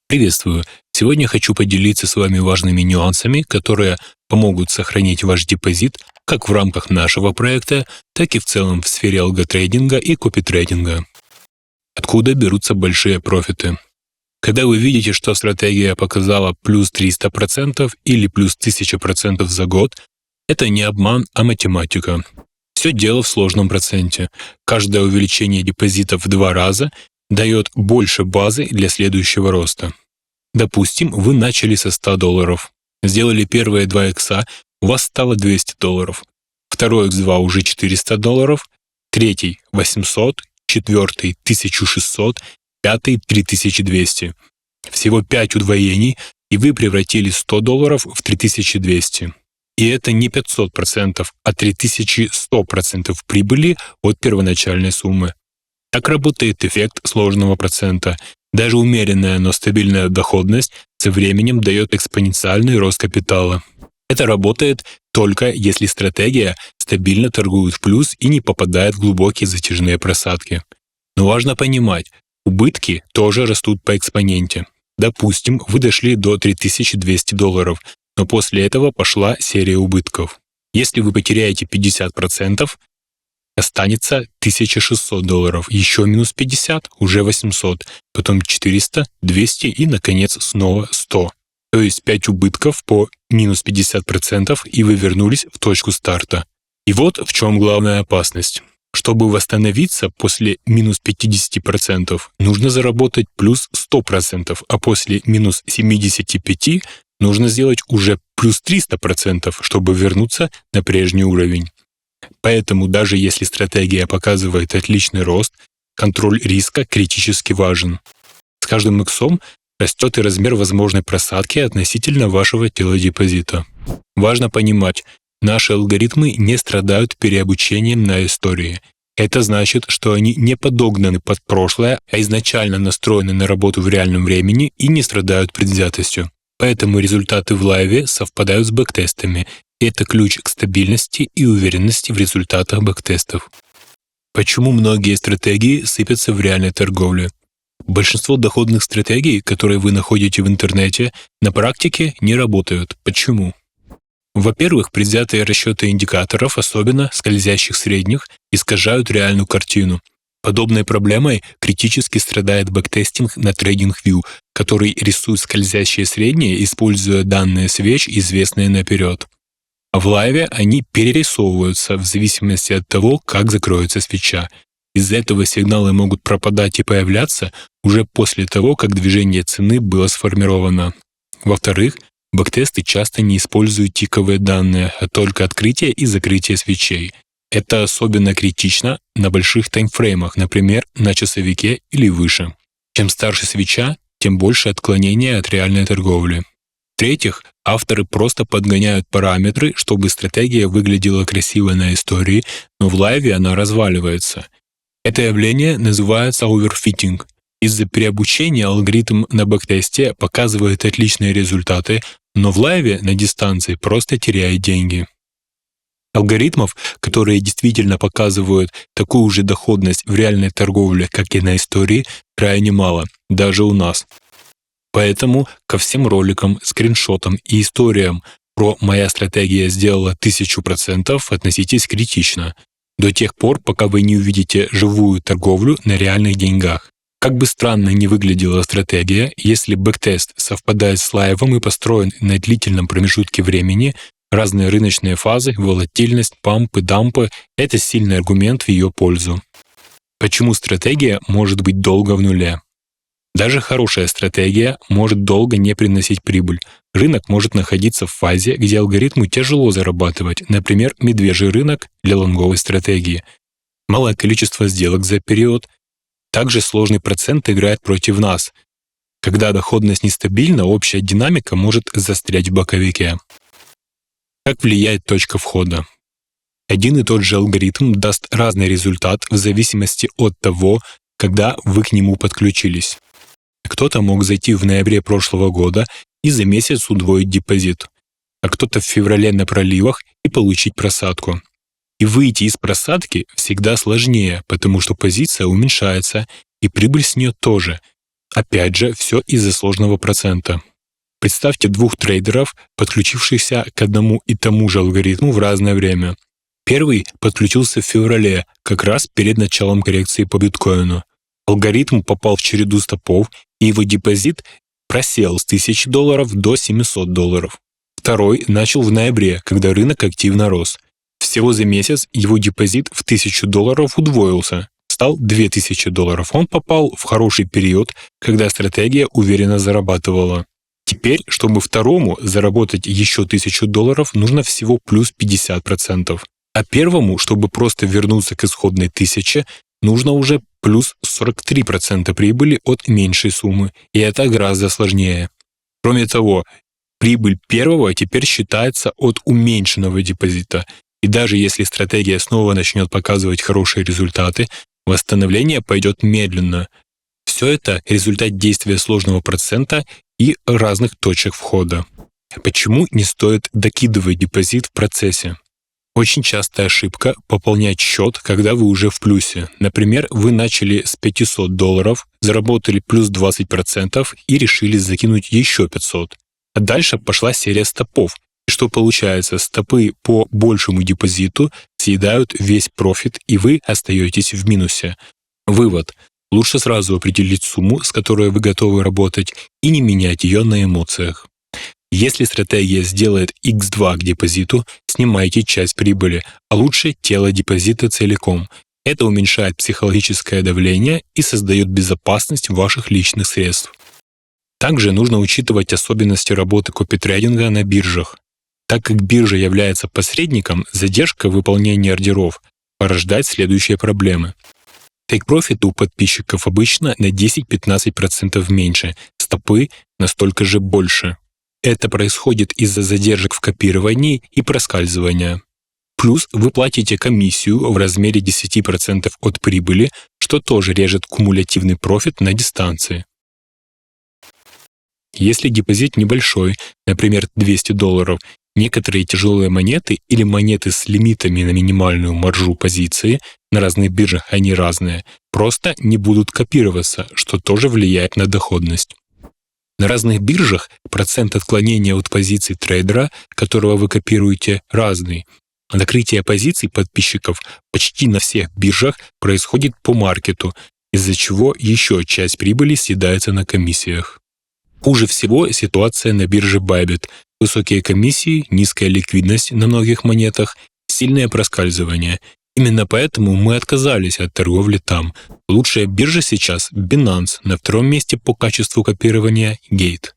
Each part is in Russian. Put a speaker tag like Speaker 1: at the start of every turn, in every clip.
Speaker 1: Приветствую! Сегодня хочу поделиться с вами важными нюансами, которые помогут сохранить ваш депозит как в рамках нашего проекта, так и в целом в сфере алготрейдинга и копитрейдинга. Откуда берутся большие профиты? Когда вы видите, что стратегия показала плюс 300% или плюс 1000% за год, это не обман, а математика. Все дело в сложном проценте. Каждое увеличение депозита в 2 раза дает больше базы для следующего роста. Допустим, вы начали со $100, сделали первые 2 икса, у вас стало $200, второй x2 уже $400, третий — 800, четвертый — 1600, пятый — 3200. Всего 5 удвоений, и вы превратили $100 в 3200. И это не 500%, а 3100% прибыли от первоначальной суммы. Так работает эффект сложного процента. Даже умеренная, но стабильная доходность со временем дает экспоненциальный рост капитала. Это работает только если стратегия стабильно торгует в плюс и не попадает в глубокие затяжные просадки. Но важно понимать, убытки тоже растут по экспоненте. Допустим, вы дошли до $3200, но после этого пошла серия убытков. Если вы потеряете 50%, останется $1600, еще минус 50, уже 800, потом 400, 200 и, наконец, снова 100. То есть 5 убытков по минус 50%, и вы вернулись в точку старта. И вот в чем главная опасность. Чтобы восстановиться после минус 50%, нужно заработать плюс 100%, а после минус 75% нужно сделать уже плюс 300%, чтобы вернуться на прежний уровень. Поэтому даже если стратегия показывает отличный рост, контроль риска критически важен. С каждым иксом растет и размер возможной просадки относительно вашего тела депозита. Важно понимать, наши алгоритмы не страдают переобучением на истории. Это значит, что они не подогнаны под прошлое, а изначально настроены на работу в реальном времени и не страдают предвзятостью. Поэтому результаты в лайве совпадают с бэктестами. Это ключ к стабильности и уверенности в результатах бэктестов. Почему многие стратегии сыпятся в реальной торговле? Большинство доходных стратегий, которые вы находите в интернете, на практике не работают. Почему? Во-первых, предвзятые расчеты индикаторов, особенно скользящих средних, искажают реальную картину. Подобной проблемой критически страдает бэктестинг на TradingView, который рисует скользящие средние, используя данные свеч, известные наперед. А в лайве они перерисовываются в зависимости от того, как закроется свеча. Из-за этого сигналы могут пропадать и появляться уже после того, как движение цены было сформировано. Во-вторых, бэктесты часто не используют тиковые данные, а только открытие и закрытие свечей. Это особенно критично на больших таймфреймах, например, на часовике или выше. Чем старше свеча, тем больше отклонения от реальной торговли. В-третьих, авторы просто подгоняют параметры, чтобы стратегия выглядела красиво на истории, но в лайве она разваливается. Это явление называется оверфитинг. Из-за переобучения алгоритм на бэктесте показывает отличные результаты, но в лайве на дистанции просто теряет деньги. Алгоритмов, которые действительно показывают такую же доходность в реальной торговле, как и на истории, крайне мало, даже у нас. Поэтому ко всем роликам, скриншотам и историям про «моя стратегия сделала 1000%» относитесь критично, до тех пор, пока вы не увидите живую торговлю на реальных деньгах. Как бы странно ни выглядела стратегия, если бэктест совпадает с лайвом и построен на длительном промежутке времени, разные рыночные фазы, волатильность, пампы, дампы — это сильный аргумент в ее пользу. Почему стратегия может быть долго в нуле? Даже хорошая стратегия может долго не приносить прибыль. Рынок может находиться в фазе, где алгоритму тяжело зарабатывать, например, медвежий рынок для лонговой стратегии. Малое количество сделок за период. Также сложный процент играет против нас. Когда доходность нестабильна, общая динамика может застрять в боковике. Как влияет точка входа? Один и тот же алгоритм даст разный результат в зависимости от того, когда вы к нему подключились. Кто-то мог зайти в ноябре прошлого года и за месяц удвоить депозит, а кто-то в феврале на проливах и получить просадку. И выйти из просадки всегда сложнее, потому что позиция уменьшается, и прибыль с нее тоже. Опять же, все из-за сложного процента. Представьте двух трейдеров, подключившихся к одному и тому же алгоритму в разное время. Первый подключился в феврале, как раз перед началом коррекции по биткоину. Алгоритм попал в череду стопов, и его депозит просел с $1000 до $700. Второй начал в ноябре, когда рынок активно рос. Всего за месяц его депозит в $1000 удвоился, стал $2000. Он попал в хороший период, когда стратегия уверенно зарабатывала. Теперь, чтобы второму заработать еще $1000, нужно всего плюс 50%. А первому, чтобы просто вернуться к исходной 1000, нужно уже плюс 43% прибыли от меньшей суммы, и это гораздо сложнее. Кроме того, прибыль первого теперь считается от уменьшенного депозита, и даже если стратегия снова начнет показывать хорошие результаты, восстановление пойдет медленно. Все это результат действия сложного процента и разных точек входа. Почему не стоит докидывать депозит в процессе? Очень частая ошибка — пополнять счет, когда вы уже в плюсе. Например, вы начали с $500, заработали плюс 20% и решили закинуть еще 500. А дальше пошла серия стопов. И что получается? Стопы по большему депозиту съедают весь профит, и вы остаетесь в минусе. Вывод. Лучше сразу определить сумму, с которой вы готовы работать, и не менять ее на эмоциях. Если стратегия сделает x2 к депозиту, снимайте часть прибыли, а лучше тело депозита целиком. Это уменьшает психологическое давление и создает безопасность ваших личных средств. Также нужно учитывать особенности работы копитрейдинга на биржах. Так как биржа является посредником, задержка выполнения ордеров порождает следующие проблемы. Тейк-профит у подписчиков обычно на 10-15% меньше, стопы настолько же больше. Это происходит из-за задержек в копировании и проскальзывания. Плюс вы платите комиссию в размере 10% от прибыли, что тоже режет кумулятивный профит на дистанции. Если депозит небольшой, например, $200, некоторые тяжелые монеты или монеты с лимитами на минимальную маржу позиции, на разных биржах они разные, просто не будут копироваться, что тоже влияет на доходность. На разных биржах процент отклонения от позиций трейдера, которого вы копируете, разный. Накрытие позиций подписчиков почти на всех биржах происходит по маркету, из-за чего еще часть прибыли съедается на комиссиях. Хуже всего ситуация на бирже Bybit. Высокие комиссии, низкая ликвидность на многих монетах, сильное проскальзывание. Именно поэтому мы отказались от торговли там. Лучшая биржа сейчас — Binance, на втором месте по качеству копирования — Gate.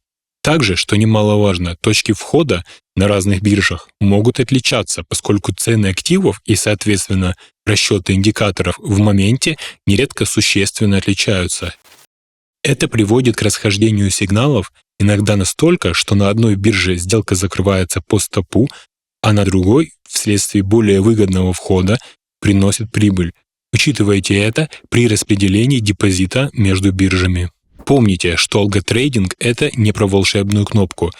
Speaker 1: Также, что немаловажно, точки входа на разных биржах могут отличаться, поскольку цены активов и, соответственно, расчеты индикаторов в моменте нередко существенно отличаются. Это приводит к расхождению сигналов иногда настолько, что на одной бирже сделка закрывается по стопу, а на другой, вследствие более выгодного входа, приносит прибыль. Учитывайте это при распределении депозита между биржами. Помните, что алготрейдинг — это не про волшебную кнопку.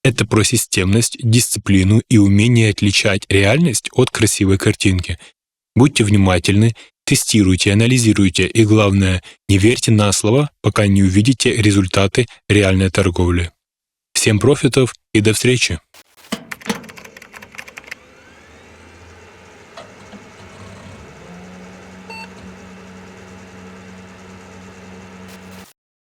Speaker 1: Это про системность, дисциплину и умение отличать реальность от красивой картинки. Будьте внимательны, тестируйте, анализируйте и, главное, не верьте на слово, пока не увидите результаты реальной торговли. Всем профитов и до встречи!